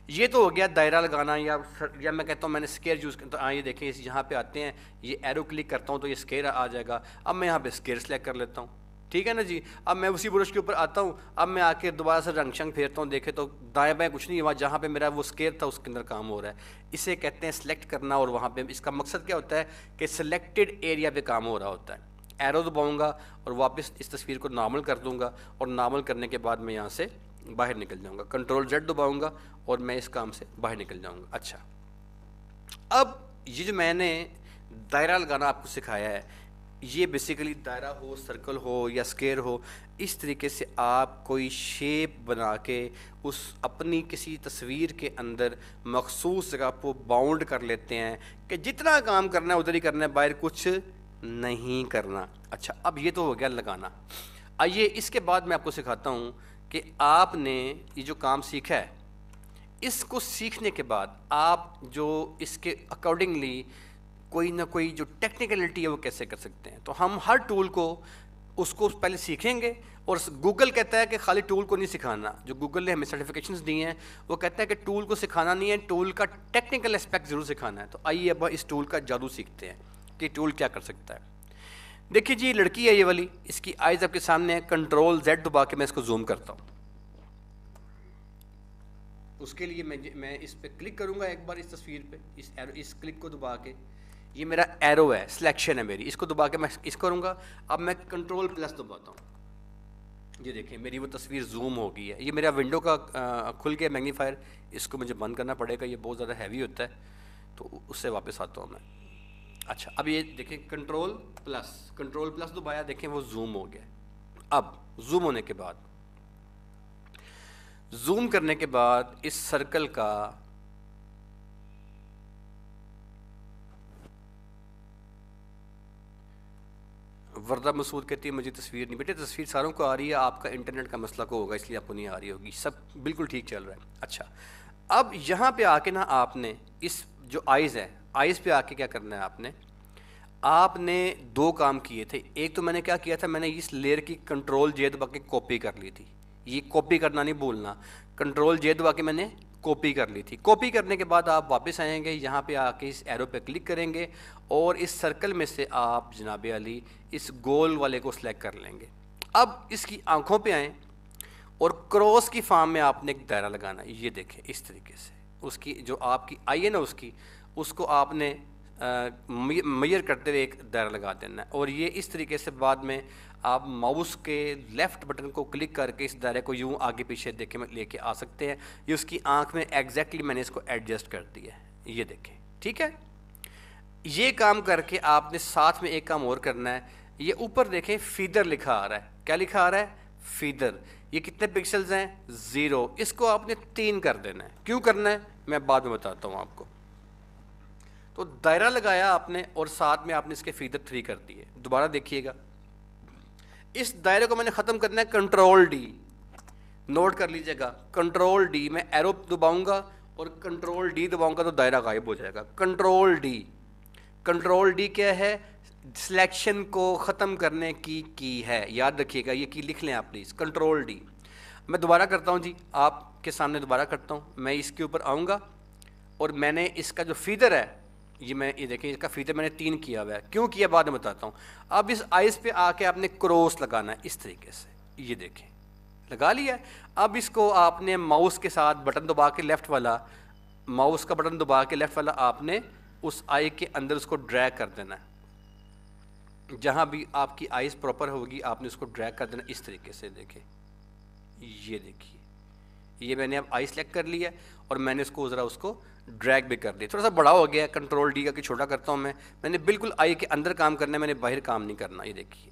یہ تو ہو گیا دائرہ لگانا، یا میں کہتا ہوں میں نے اسکیئر یوز کرتا ہوں. یہ دیکھیں یہاں پہ آتے ہیں، یہ ایرو کلک کرتا ہوں تو یہ اسکیئر آ جائے گا. اب میں یہاں پہ اسکیئر سلیکٹ کر لیتا ہوں. ٹھیک ہے نا جی، اب میں اسی برش کے اوپر آتا ہوں، اب میں آ کے دوبارہ سے رنگ شنگ پھیرتا ہوں، دیکھے تو دائیں بائیں کچھ نہیں ہوا، جہاں پہ میرا وہ اسکیئر تھا اس کے اندر کام ہو رہا ہے. اسے کہتے ہیں سلیکٹ کرنا. اور وہاں پہ اس کا مقصد کیا ہوتا ہے کہ سلیکٹڈ ایریا پہ کام ہو رہا ہوتا ہے. ایرو دباؤں گا اور واپس اس تصویر کو نارمل کر دوں گا، اور نارمل کرنے کے بعد میں یہاں سے باہر نکل جاؤں گا. کنٹرول زیڈ دباؤں گا اور میں اس کام سے باہر نکل جاؤں گا. اچھا، اب یہ جو میں نے دائرہ لگانا آپ کو سکھایا ہے، یہ بیسیکلی دائرہ ہو، سرکل ہو یا اسکیئر ہو، اس طریقے سے آپ کوئی شیپ بنا کے اس اپنی کسی تصویر کے اندر مخصوص جگہ کو باؤنڈ کر لیتے ہیں کہ جتنا کام کرنا ہے ادھر ہی کرنا ہے، باہر کچھ نہیں کرنا. اچھا، اب یہ تو ہو گیا لگانا. آئیے اس کے بعد میں آپ کو سکھاتا ہوں کہ آپ نے یہ جو کام سیکھا ہے، اس کو سیکھنے کے بعد آپ جو اس کے اکارڈنگلی کوئی نہ کوئی جو ٹیکنیکلٹی ہے وہ کیسے کر سکتے ہیں. تو ہم ہر ٹول کو اس کو پہلے سیکھیں گے. اور گوگل کہتا ہے کہ خالی ٹول کو نہیں سکھانا. جو گوگل نے ہمیں سرٹیفکیشنز دی ہیں وہ کہتا ہے کہ ٹول کو سکھانا نہیں ہے، ٹول کا ٹیکنیکل اسپیکٹ ضرور سکھانا ہے. تو آئیے اب اس ٹول کا جادو سیکھتے ہیں کہ ٹول کیا کر سکتا ہے. دیکھیے جی، لڑکی ہے یہ والی، اس کی آئیز آپ کے سامنے ہے. کنٹرول زیڈ دبا کے میں اس کو زوم کرتا ہوں. اس کے لیے میں اس پہ کلک کروں گا ایک بار اس تصویر پہ، اس کلک کو دبا کے. یہ میرا ایرو ہے، سلیکشن ہے میری، اس کو دبا کے میں اس کروں گا. اب میں کنٹرول پلس دباتا ہوں. یہ دیکھیں میری وہ تصویر زوم ہو گئی ہے. یہ میرا ونڈو کا کھل گیا میگنیفائر، اس کو مجھے بند کرنا پڑے گا، یہ بہت زیادہ ہیوی ہوتا ہے، تو اس سے واپس آتا ہوں میں. اچھا، اب یہ دیکھیں کنٹرول پلس دبایا، دیکھیں وہ زوم ہو گیا. اب زوم ہونے کے بعد، زوم کرنے کے بعد اس سرکل کا وردہ مسعود کہتی ہے مجھے تصویر نہیں. بیٹے تصویر ساروں کو آ رہی ہے، آپ کا انٹرنیٹ کا مسئلہ کو ہوگا اس لیے آپ کو نہیں آ رہی ہوگی، سب بالکل ٹھیک چل رہا ہے. اچھا، اب یہاں پہ آ کے نا آپ نے اس جو آئیز ہے، آئیز پہ آ کے کیا کرنا ہے، آپ نے دو کام کیے تھے. ایک تو میں نے کیا کیا تھا، میں نے اس لیئر کی کنٹرول جے دبا کے کاپی کر لی تھی. یہ کاپی کرنا نہیں بھولنا، کنٹرول جے دبا کے میں نے کاپی کر لی تھی. کاپی کرنے کے بعد آپ واپس آئیں گے، یہاں پہ آ کے اس ایرو پہ کلک کریں گے اور اس سرکل میں سے آپ جناب علی اس گول والے کو سلیکٹ کر لیں گے. اب اس کی آنکھوں پہ آئیں اور کراس کی فارم میں آپ نے ایک دائرہ لگانا ہے. یہ دیکھیں اس طریقے سے اس کی جو آپ کی آئی ہے نا اس کو آپ نے میئر کرتے ہوئے ایک دائرہ لگا دینا ہے، اور یہ اس طریقے سے بعد میں آپ ماؤس کے لیفٹ بٹن کو کلک کر کے اس دائرے کو یوں آگے پیچھے دیکھیں لے کے آ سکتے ہیں. یہ اس کی آنکھ میں ایگزیکٹلی میں نے اس کو ایڈجسٹ کر دیا ہے، یہ دیکھیں. ٹھیک ہے، یہ کام کر کے آپ نے ساتھ میں ایک کام اور کرنا ہے. یہ اوپر دیکھیں فیدر لکھا آ رہا ہے. کیا لکھا آ رہا ہے؟ فیدر. یہ کتنے پکسلز ہیں؟ 0. اس کو آپ نے 3 کر دینا ہے. کیوں کرنا ہے میں بعد میں بتاتا ہوں آپ کو. تو دائرہ لگایا آپ نے اور ساتھ میں آپ نے اس کے فیدر 3 کر دیے. دوبارہ دیکھیے گا، اس دائرے کو میں نے ختم کرنا ہے کنٹرول ڈی. نوٹ کر لیجیے گا، کنٹرول ڈی. میں ایرو دباؤں گا اور کنٹرول ڈی دباؤں گا تو دائرہ غائب ہو جائے گا. Control D. کنٹرول ڈی کیا ہے؟ سلیکشن کو ختم کرنے کی ہے. یاد رکھیے گا، یہ کی لکھ لیں آپ پلیز. Control D. میں دوبارہ کرتا ہوں جی، آپ کے سامنے دوبارہ کرتا ہوں. میں اس کے اوپر آؤں گا اور میں نے اس کا جو فیدر ہے یہ دیکھیں، اس کا فیدر میں نے 3 کیا ہوا ہے. کیوں کیا بعد میں بتاتا ہوں. اب اس آئس پہ آ کے آپ نے کراس لگانا ہے اس طریقے سے. یہ دیکھیں لگا لیا. اب اس کو آپ نے ماؤس کے ساتھ بٹن دبا کے لیفٹ والا، ماؤس کا بٹن دبا کے لیفٹ والا آپ نے اس آئی کے اندر اس کو ڈریگ کر دینا ہے. جہاں بھی آپ کی آئیز پراپر ہوگی آپ نے اس کو ڈریگ کر دینا اس طریقے سے. دیکھیں یہ دیکھیے، یہ میں نے اب آئی سلیکٹ کر لیا اور میں نے اس کو ذرا اس کو ڈریگ بھی کر دیا. تھوڑا سا بڑا ہو گیا، کنٹرول ڈی کا کہ چھوٹا کرتا ہوں میں نے بالکل آئی کے اندر کام کرنا ہے، میں نے باہر کام نہیں کرنا. یہ دیکھیے،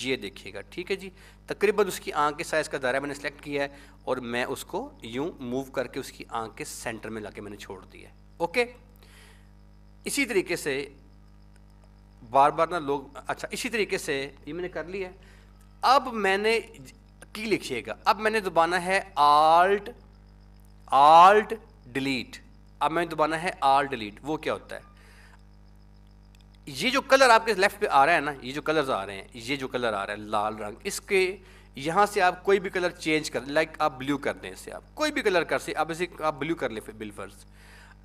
یہ دیکھیے گا. ٹھیک ہے جی، تقریباً اس کی آنکھ کے سائز کا دائرہ میں نے سلیکٹ کیا ہے اور میں اس کو یوں موو کر کے اس کی آنکھ کے سینٹر میں لا کے میں نے چھوڑ دیا ہے. اوکے، اسی طریقے سے بار بار نا لوگ، اچھا اسی طریقے سے یہ میں نے کر لیا ہے. اب میں نے کی لکھیے گا، اب میں نے دبانا ہے آلٹ ڈیلیٹ. اب میں نے دبانا ہے آلٹ ڈیلیٹ. وہ کیا ہوتا ہے؟ یہ جو کلر آپ کے لیفٹ پہ آ رہا ہے نا، یہ جو کلرز آ رہے ہیں، یہ جو کلر آ رہا ہے لال رنگ، اس کے یہاں سے آپ کوئی بھی کلر چینج کر، لائک آپ بلیو کر دیں، اسے آپ کوئی بھی کلر کر سے، اب اسے آپ بلیو کر لیں بالفرض.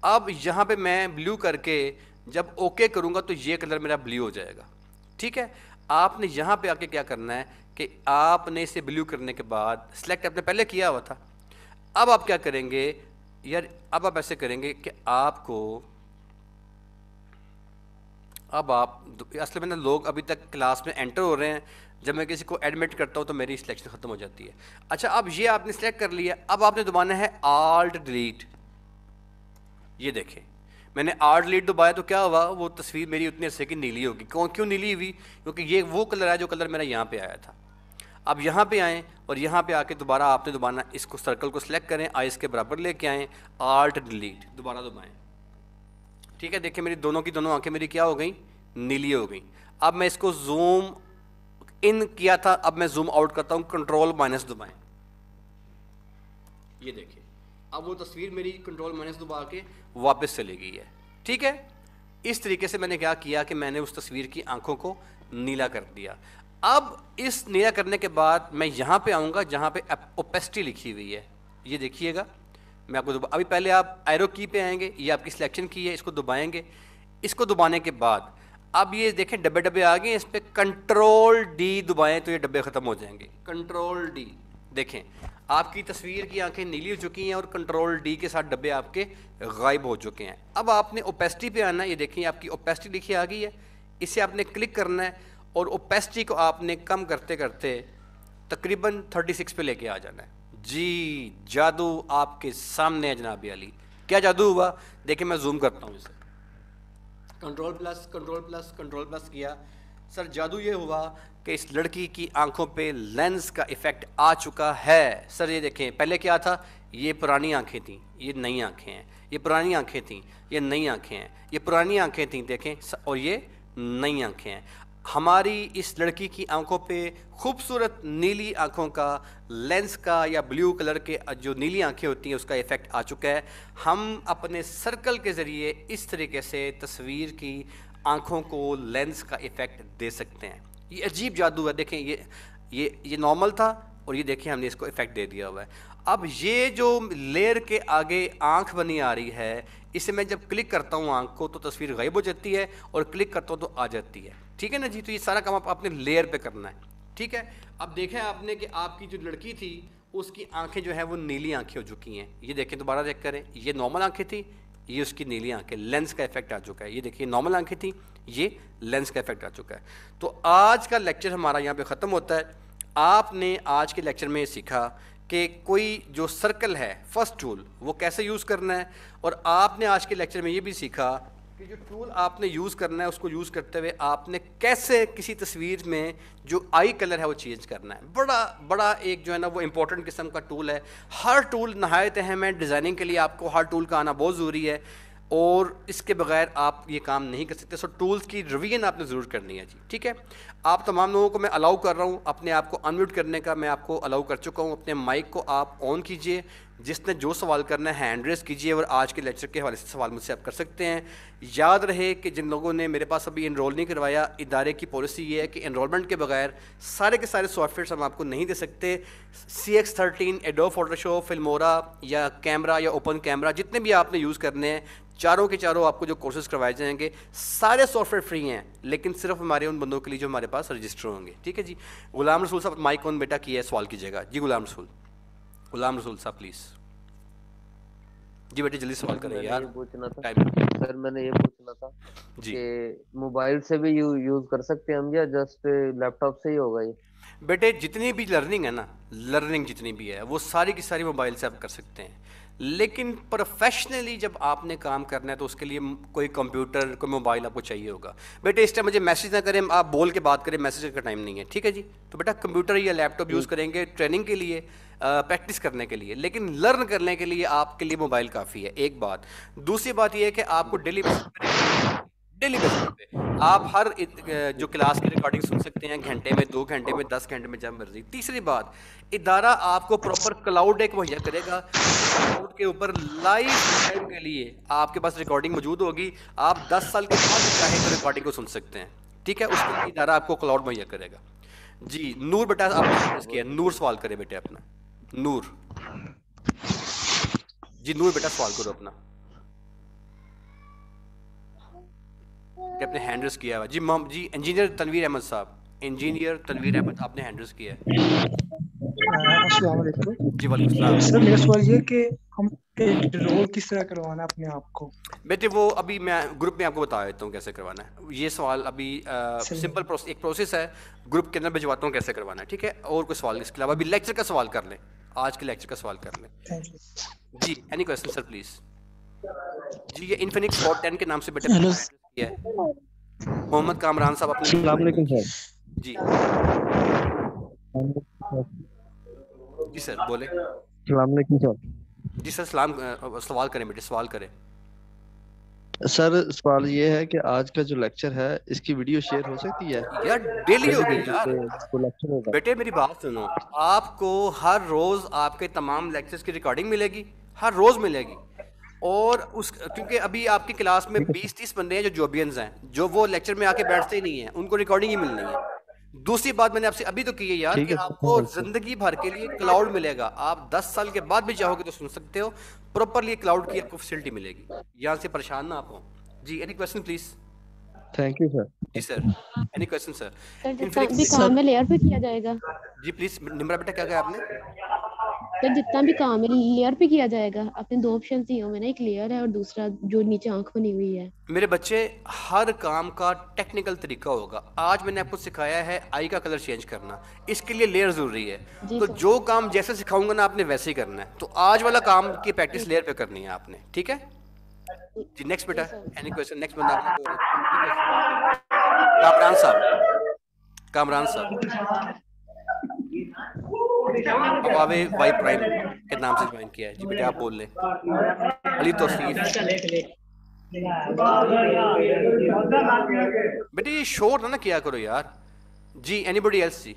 اب یہاں پہ میں بلیو کر کے جب اوکے کروں گا تو یہ کلر میرا بلیو ہو جائے گا. ٹھیک ہے، آپ نے یہاں پہ آ کے کیا کرنا ہے کہ آپ نے اسے بلیو کرنے کے بعد سلیکٹ آپ نے پہلے کیا ہوا تھا. اب آپ کیا کریں گے یار، اب آپ ایسے کریں گے کہ آپ کو، اب آپ اصل میں نا لوگ ابھی تک کلاس میں انٹر ہو رہے ہیں، جب میں کسی کو ایڈمٹ کرتا ہوں تو میری سلیکشن ختم ہو جاتی ہے. اچھا اب یہ آپ نے سلیکٹ کر لیا، اب آپ نے دبانا ہے آلٹ ڈیلیٹ. یہ دیکھیں میں نے آلٹ ڈیلیٹ دبایا تو کیا ہوا، وہ تصویر میری اتنے عرصے کی نیلی ہوگی. کیوں نیلی ہوئی؟ کیونکہ یہ وہ کلر ہے جو کلر میرا یہاں پہ آیا تھا. اب یہاں پہ آئیں اور یہاں پہ آ کے دوبارہ آپ نے دبانا، اس کو سرکل کو سلیکٹ کریں، آئیز کے برابر لے کے آئیں، آلٹ ڈیلیٹ دوبارہ دبائیں. ٹھیک ہے، دیکھیں میری دونوں کی دونوں آنکھیں میری کیا ہو گئیں؟ نیلی ہو گئیں. اب میں اس کو زوم ان کیا تھا، اب میں زوم آؤٹ کرتا ہوں، کنٹرول مائنس دبائیں. یہ دیکھیں اب وہ تصویر میری کنٹرول مائنس دبا کے واپس چلی گئی ہے. ٹھیک ہے، اس طریقے سے میں نے کیا کیا کہ میں نے اس تصویر کی آنکھوں کو نیلا کر دیا. اب اس نیلا کرنے کے بعد میں یہاں پہ آؤں گا جہاں پہ اوپیسٹی لکھی ہوئی ہے. یہ دیکھیے گا، میں آپ کو ابھی پہلے آپ ایرو کی پہ آئیں گے، یہ آپ کی سلیکشن کی ہے، اس کو دبائیں گے. اس کو دبانے کے بعد اب یہ دیکھیں ڈبے آ گئے، اس پہ کنٹرول ڈی دبائیں تو یہ ڈبے ختم ہو جائیں گے. کنٹرول ڈی، دیکھیں آپ کی تصویر کی آنکھیں نیلی ہو چکی ہیں اور کنٹرول ڈی کے ساتھ ڈبے آپ کے غائب ہو چکے ہیں. اب آپ نے اوپیسٹی پہ آنا ہے، یہ دیکھیں آپ کی اوپیسٹی لکھی آ گئی ہے، اسے آپ نے کلک کرنا ہے اور اوپیسٹی کو آپ نے کم کرتے کرتے تقریباً 36 پہ لے کے آ جانا ہے. جی جادو آپ کے سامنے ہے جناب علی. کیا جادو ہوا؟ دیکھیں میں زوم کرتا ہوں اسے، کنٹرول پلس کیا. سر جادو یہ ہوا کہ اس لڑکی کی آنکھوں پہ لینس کا ایفیکٹ آ چکا ہے. سر یہ دیکھیں پہلے کیا تھا، یہ پرانی آنکھیں تھیں، یہ نئی آنکھیں ہیں، یہ پرانی آنکھیں تھیں، یہ نئی آنکھیں ہیں، یہ پرانی آنکھیں تھیں دیکھیں، اور یہ نئی آنکھیں ہیں. ہماری اس لڑکی کی آنکھوں پہ خوبصورت نیلی آنکھوں کا لینس کا یا بلیو کلر کے جو نیلی آنکھیں ہوتی ہیں اس کا ایفیکٹ آ چکا ہے. ہم اپنے سرکل کے ذریعے اس طریقے سے تصویر کی آنکھوں کو لینس کا ایفیکٹ دے سکتے ہیں. یہ عجیب جادو ہے. دیکھیں یہ نارمل تھا اور یہ دیکھیں ہم نے اس کو ایفیکٹ دے دیا ہوا ہے. اب یہ جو لیئر کے آگے آنکھ بنی آ رہی ہے، اسے میں جب کلک کرتا ہوں آنکھ کو تو تصویر غائب ہو جاتی ہے اور کلک کرتا ہوں تو آ جاتی ہے. ٹھیک ہے نا جی، تو یہ سارا کام آپ نے لیئر پہ کرنا ہے. ٹھیک ہے، اب دیکھیں آپ نے کہ آپ کی جو لڑکی تھی اس کی آنکھیں جو ہیں وہ نیلی آنکھیں ہو چکی ہیں. یہ دیکھیں دوبارہ چیک کریں، یہ نارمل آنکھیں تھی، یہ اس کی نیلی آنکھیں, لینس کا افیکٹ آ چکا ہے. یہ دیکھیے نارمل آنکھیں تھیں, یہ لینس کا افیکٹ آ چکا ہے. تو آج کا لیکچر ہمارا یہاں پہ ختم ہوتا ہے. آپ نے آج کے لیکچر میں یہ سیکھا کہ کوئی جو سرکل ہے فرسٹ ٹول وہ کیسے یوز کرنا ہے, اور آپ نے آج کے لیکچر میں یہ بھی سیکھا کہ جو ٹول آپ نے یوز کرنا ہے اس کو یوز کرتے ہوئے آپ نے کیسے کسی تصویر میں جو آئی کلر ہے وہ چینج کرنا ہے. بڑا ایک جو ہے نا وہ امپورٹنٹ قسم کا ٹول ہے. ہر ٹول نہایت اہم ہے ڈیزائننگ کے لیے, آپ کو ہر ٹول کا آنا بہت ضروری ہے, اور اس کے بغیر آپ یہ کام نہیں کر سکتے. سو ٹولز کی ریویژن آپ نے ضرور کرنی ہے جی, ٹھیک ہے. آپ تمام لوگوں کو میں الاؤ کر رہا ہوں اپنے آپ کو انمیوٹ کرنے کا, میں آپ کو الاؤ کر چکا ہوں. اپنے مائک کو آپ آن کیجئے, جس نے جو سوال کرنا ہے ہینڈ ریز کیجئے, اور آج کے لیکچر کے حوالے سے سوال مجھ سے آپ کر سکتے ہیں. یاد رہے کہ جن لوگوں نے میرے پاس ابھی انرول نہیں کروایا, ادارے کی پالیسی یہ ہے کہ انرولمنٹ کے بغیر سارے کے سارے سافٹ ویئرس ہم آپ کو نہیں دے سکتے. CX13, ایڈوب فوٹوشاپ, فلمورا یا کیمرا یا اوپن کیمرا, جتنے بھی آپ نے یوز کرنے ہیں, چاروں کے چاروں آپ کو جو کورسز کروائے جائیں گے, سارے سافٹ ویئر فری ہیں, لیکن صرف ہمارے ان بندوں کے لیے جو ہمارے پاس رجسٹر ہوں گے, ٹھیک ہے جی. غلام رسول صاحب مائک آن بیٹا کیا ہے, سوال کیجیے گا جی. غلام رسول صاحب پلیز جی بیٹے جلدی سوال کریں یار. سر میں نے یہ پوچھنا تھا کہ موبائل سے بھی یوز کر سکتے ہیں ہم, یا جسٹ لیپ ٹاپ سے ہی ہوگا یہ؟ بیٹے جتنی بھی لرننگ ہے نا, لرننگ جتنی بھی ہے وہ ساری کی ساری موبائل سے آپ کر سکتے ہیں, لیکن پروفیشنلی جب آپ نے کام کرنا ہے تو اس کے لیے کوئی کمپیوٹر, کوئی موبائل آپ کو چاہیے ہوگا. بیٹے اس ٹائم مجھے میسج نہ کریں, آپ بول کے بات کریں, میسج کا ٹائم نہیں ہے, ٹھیک ہے جی. تو بیٹا کمپیوٹر یا لیپ ٹاپ یوز کریں گے ٹریننگ کے لیے, پریکٹس کرنے کے لیے, لیکن لرن کرنے کے لیے آپ کے لیے موبائل کافی ہے, ایک بات. دوسری بات یہ ہے کہ آپ کو ڈیلی بیسس پہ آپ ہر جو کلاس کی ریکارڈنگ سن سکتے ہیں, گھنٹے میں, 2 گھنٹے میں, 10 گھنٹے میں, جب مرضی. تیسری بات, ادارہ آپ کو پراپر کلاؤڈ ایک مہیا کرے گا, کلاؤڈ کے اوپر لائیو ٹائم کے لیے آپ کے پاس ریکارڈنگ موجود ہوگی. آپ 10 سال کے بعد چاہیں تو ریکارڈنگ کو سن سکتے ہیں, ٹھیک ہے. اس کے لیے ادارہ آپ کو کلاؤڈ مہیا کرے گا جی. نور بیٹا آپ نے کیا, نور سوال کرے بیٹے اپنا. نور جی, نور بیٹا سوال کرو اپنا. اپنے ہینڈرس کیا ہوا جی. جی انجینئر تنویر احمد صاحب, انجینئر تنویر احمد آپ نے ہینڈرس کیا ہے. السلام علیکم جی وعلیکم السلام. سر میرا سوال یہ کہ ہم ایک رول کس طرح کروانا ہے اپنے آپ کو؟ بیٹے وہ ابھی میں گروپ میں آپ کو بتا دیتا ہوں کیسے کروانا ہے. یہ سوال ابھی سمپل ایک پروسیس ہے, گروپ کے اندر بھجواتا ہوں کیسے کروانا ہے, ٹھیک ہے. اور کوئی سوال اس کے علاوہ ابھی لیکچر کا سوال کر لیں, آج کے لیکچر کا سوال کر لیں جی. اینی کویسچن سر پلیز جی. یہ انفینکس ہاٹ 10 کے نام سے بیٹے کیا ہے. محمد کامران صاحب اپنے السلام علیکم سر. جی جی سر بولے. السلام علیکم سر. جی سر سلام, سوال کریں بیٹے, سوال کریں. سر سوال یہ ہے کہ آج کا جو لیکچر ہے اس کی ویڈیو شیئر ہو سکتی ہے یار؟ ڈیلی ہوگی یار بیٹے, میری بات سنو. آپ کو ہر روز آپ کے تمام لیکچرز کی ریکارڈنگ ملے گی, ہر روز ملے گی. اور اس کیونکہ ابھی آپ کی کلاس میں 20-30 بندے ہیں جو جوبینز ہیں, جو وہ لیکچر میں آ کے بیٹھتے ہی نہیں ہیں, ان کو ریکارڈنگ ہی ملنی ہے. دوسری بات میں نے آپ سے ابھی تو کی ہے یار کہ آپ کو زندگی بھر کے لیے کلاؤڈ ملے گا. آپ 10 سال کے بعد بھی چاہو گے تو سن سکتے ہو, پراپرلی کلاؤڈ کی آپ کو فیسلٹی ملے گی. یہاں سے پریشان نہ آپ ہوں جی. Any question please. Thank you sir. جی سر, اینی کویسچن سر. جتنا بھی کام ہے لیئر پہ کیا جائے گا جی پلیز. نمرا بیٹا کیا کہا آپ نے؟ سر جتنا بھی کام ہے لیئر پہ کیا جائے گا. اپنے 2 آپشنز دیے ہوئے نا, ایک لیئر ہے اور دوسرا جو نیچے آنکھ بنی ہوئی ہے. میرے بچے ہر کام کا ٹیکنیکل طریقہ ہوگا. آج میں نے آپ کو سکھایا ہے آئی کا کلر چینج کرنا, اس کے لیے لیئر ضروری ہے. تو جو کام جیسے سکھاؤں گا نا آپ نے ویسے ہی کرنا ہے. تو آج والا کام کی پریکٹس لیئر پہ کرنی ہے آپ نے, ٹھیک ہے جی. نیکسٹ بیٹا, اینی کویسچن. نیکسٹ بندہ کامران صاحب. کامران صاحب ہواوے وائی پرائم کے نام سے جوائن کیا ہے جی. بیٹا آپ بول لیں. علی توصیف بیٹے یہ شور نہ کیا کرو یار جی. اینی باڈی ایلس جی.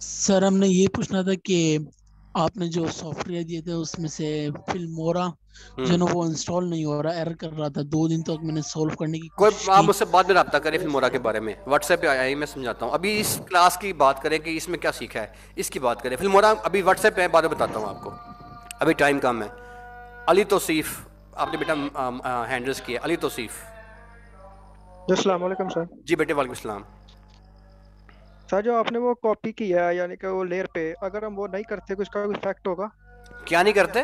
سر ہم نے یہ پوچھنا تھا کہ آپ نے جو سافٹ ویئر دیے تھے اس میں سے فلمورا جو نا وہ انسٹال نہیں ہو رہا, ایرر کر رہا تھا. 2 دن تک میں نے سولو کرنے کی کوشش کی. آپ مجھ سے بعد میں رابطہ کریں فلمورا کے بارے میں, واٹس ایپ پہ آیا ہی میں سمجھاتا ہوں. ابھی اس کلاس کی بات کریں کہ اس میں کیا سیکھا ہے, اس کی بات کریں. فلمورا ابھی واٹس ایپ پہ بعد میں بتاتا ہوں آپ کو, ابھی ٹائم کم ہے. علی توصیف آپ نے بیٹا ہینڈرز کیا. علی توصیف. السلام علیکم سر. جی بیٹے وعلیکم السلام. سر جو آپ نے وہ کاپی کیا ہے یعنی کہ وہ لیئر پہ, اگر ہم وہ نہیں کرتے کچھ کا کوئی افیکٹ ہوگا؟ کیا نہیں کرتے؟